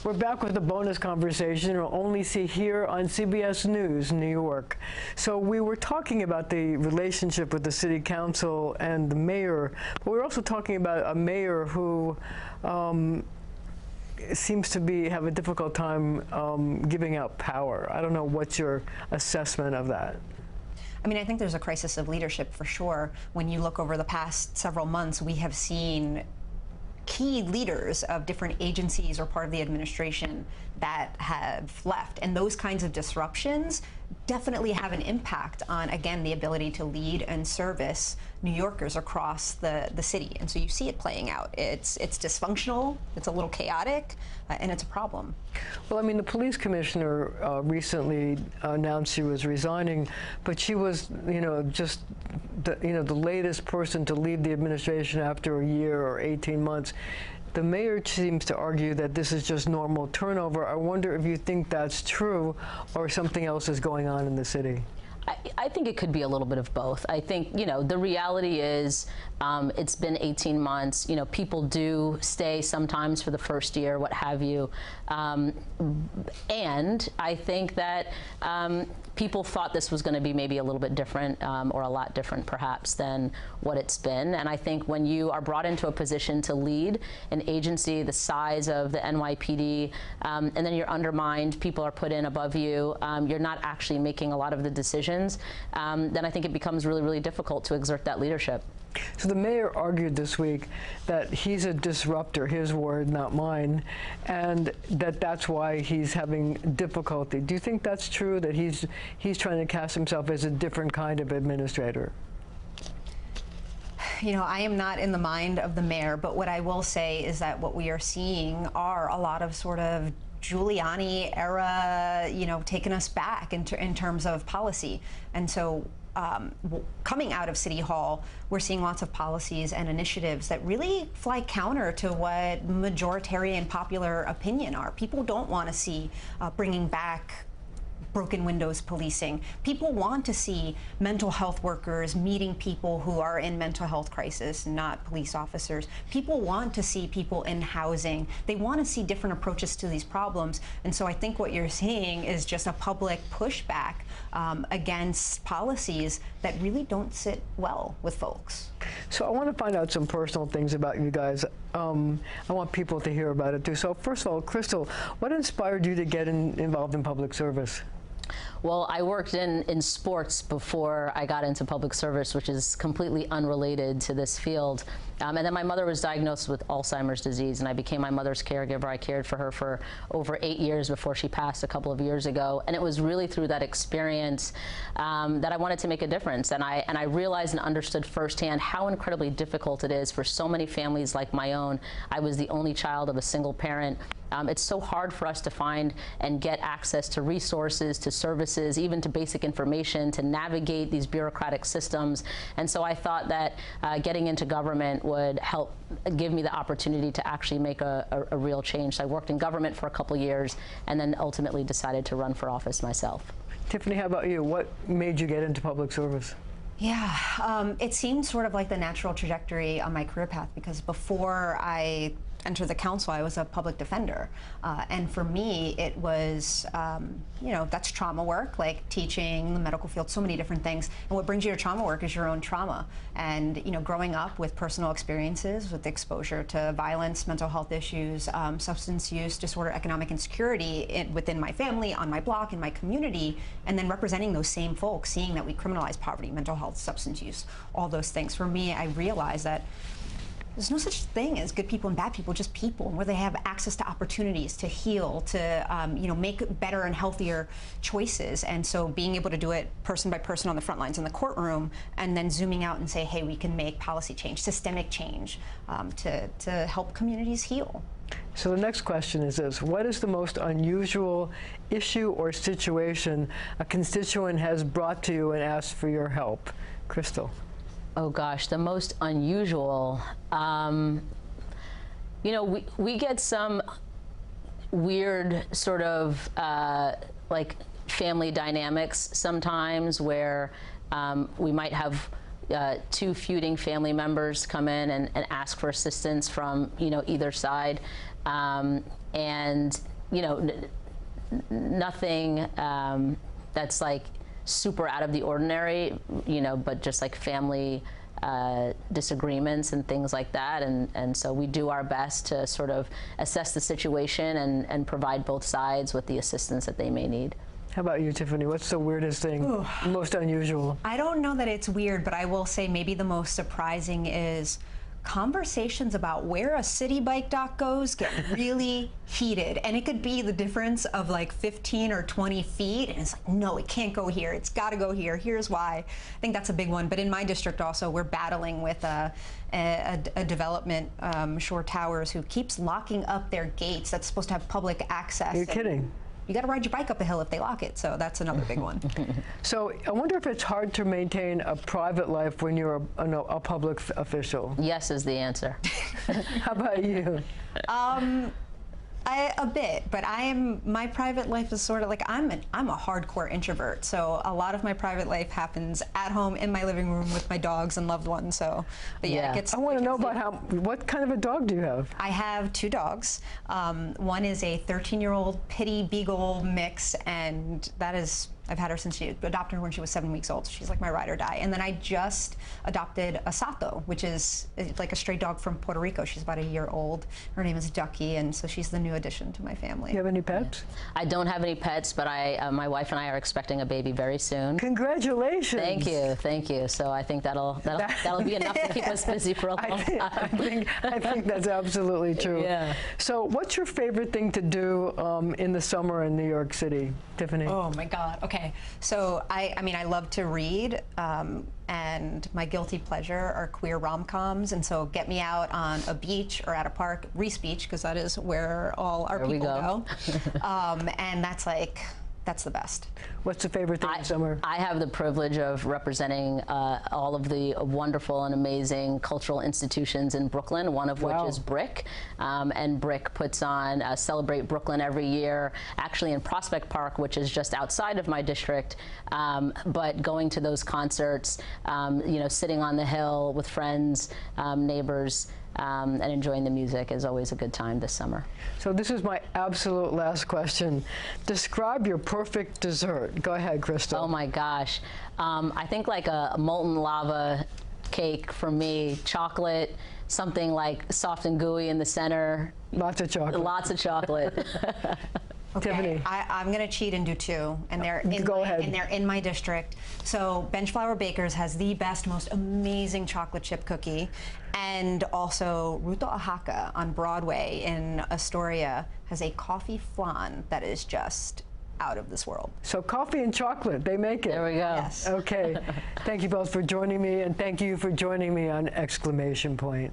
We're back with a bonus conversation we'll only see here on CBS News, New York. So we were talking about the relationship with the city council and the mayor, but we're also talking about a mayor who seems to have a difficult time giving out power. I don't know, what's your assessment of that? I mean, I think there's a crisis of leadership for sure. When you look over the past several months, we have seen key leaders of different agencies or part of the administration that have left. And those kinds of disruptions definitely have an impact on, again, the ability to lead and service New Yorkers across the city. And so you see it playing out. It's dysfunctional, it's a little chaotic, and it's a problem. Well, I mean, the police commissioner recently announced she was resigning, but she was, just the latest person to leave the administration after a year or 18 months. The mayor seems to argue that this is just normal turnover. I wonder if you think that's true or something else is going on in the city. I think it could be a little bit of both. I think, the reality is it's been 18 months. People do stay sometimes for the first year, what have you. And I think that people thought this was going to be maybe a little bit different or a lot different perhaps than what it's been. And I think when you are brought into a position to lead an agency the size of the NYPD and then you're undermined, people are put in above you, you're not actually making a lot of the decisions, then I think it becomes really, really difficult to exert that leadership. So the mayor argued this week that he's a disruptor, his word, not mine, and that's why he's having difficulty. Do you think that's true, that he's trying to cast himself as a different kind of administrator? I am not in the mind of the mayor, but what I will say is that what we are seeing are a lot of sort of Giuliani era, taking us back in terms of policy. And so coming out of City Hall, we're seeing lots of policies and initiatives that really fly counter to what majoritarian popular opinion are. People don't want to see bringing back broken windows policing. People want to see mental health workers meeting people who are in mental health crisis, not police officers. People want to see people in housing. They want to see different approaches to these problems. And so I think what you're seeing is just a public pushback against policies that really don't sit well with folks. So I want to find out some personal things about you guys. I want people to hear about it too. So first of all, Crystal, what inspired you to get involved in public service? Well, I worked in sports before I got into public service, which is completely unrelated to this field. And then my mother was diagnosed with Alzheimer's disease, and I became my mother's caregiver. I cared for her for over 8 years before she passed a couple of years ago. And it was really through that experience that I wanted to make a difference. And I realized and understood firsthand how incredibly difficult it is for so many families like my own. I was the only child of a single parent. It's so hard for us to find and get access to resources, to services, even to basic information, to navigate these bureaucratic systems. And so I thought that getting into government would help give me the opportunity to actually make a real change. So I worked in government for a couple of years and then ultimately decided to run for office myself. Tiffany, how about you? What made you get into public service? Yeah, it seemed sort of like the natural trajectory on my career path, because before I entered the council, I was a public defender. And for me, it was, that's trauma work, like teaching, the medical field, so many different things. And what brings you to trauma work is your own trauma. And, growing up with personal experiences, with exposure to violence, mental health issues, substance use disorder, economic insecurity within my family, on my block, in my community, and then representing those same folks, seeing that we criminalize poverty, mental health, substance use, all those things. For me, I realized that there's no such thing as good people and bad people, just people, where they have access to opportunities to heal, to make better and healthier choices. And so being able to do it person by person on the front lines in the courtroom, and then zooming out and say, hey, we can make policy change, systemic change, to help communities heal. So the next question is this: what is the most unusual issue or situation a constituent has brought to you and asked for your help? Crystal. Oh gosh, the most unusual. We get some weird sort of like family dynamics sometimes where we might have two feuding family members come in and ask for assistance from either side. and you know, nothing that's like super out of the ordinary, you know, but just like family disagreements and things like that, and so we do our best to sort of assess the situation and provide both sides with the assistance that they may need. How about you, Tiffany? What's the weirdest thing, most unusual? I don't know that it's weird, but I will say maybe the most surprising is conversations about where a city bike dock goes get really heated, and it could be the difference of like 15 or 20 feet, and it's like, no, it can't go here, it's got to go here, here's why. I think that's a big one. But in my district also, we're battling with a development, Shore Towers, who keeps locking up their gates that's supposed to have public access. You're kidding. You got to ride your bike up a hill if they lock it, so that's another big one. So I wonder if it's hard to maintain a private life when you're a public official. Yes is the answer. How about you? A bit, but my private life is sort of like, I'm a hardcore introvert, so a lot of my private life happens at home in my living room with my dogs and loved ones. So, but yeah, I want to know about what kind of a dog do you have? I have 2 dogs. One is a 13-year-old Pitty Beagle mix, and that is, I've had her since she adopted her when she was 7 weeks old. So she's like my ride or die. And then I just adopted a Sato, which is like a stray dog from Puerto Rico. She's about a year old. Her name is Ducky, and so she's the new addition to my family. You have any pets? I don't have any pets, but my wife and I are expecting a baby very soon. Congratulations! Thank you, thank you. So I think that'll be enough to keep us busy for a long time. I think that's absolutely true. Yeah. So, what's your favorite thing to do in the summer in New York City, Tiffany? Oh my God. Okay. So I mean, I love to read, and my guilty pleasure are queer rom-coms, and so get me out on a beach or at a park, Reese Beach, because that is where all our people go. And that's the best. What's the favorite thing in summer? I have the privilege of representing all of the wonderful and amazing cultural institutions in Brooklyn, one of which is BRIC. And BRIC puts on Celebrate Brooklyn every year, actually in Prospect Park, which is just outside of my district. But going to those concerts, you know, sitting on the hill with friends, neighbors, and enjoying the music is always a good time this summer. So this is my absolute last question. Describe your perfect dessert. Go ahead, Crystal. Oh my gosh. I think like a molten lava cake for me, chocolate, something like soft and gooey in the center. Lots of chocolate. Lots of chocolate. Okay, Tiffany. I'm going to cheat and do 2, and they're in my district. So Benchflower Bakers has the best, most amazing chocolate chip cookie, and also Ruta Oaxaca on Broadway in Astoria has a coffee flan that is just out of this world. So coffee and chocolate, they make it. There we go. Yes. Okay. Thank you both for joining me, and thank you for joining me on Exclamation Point.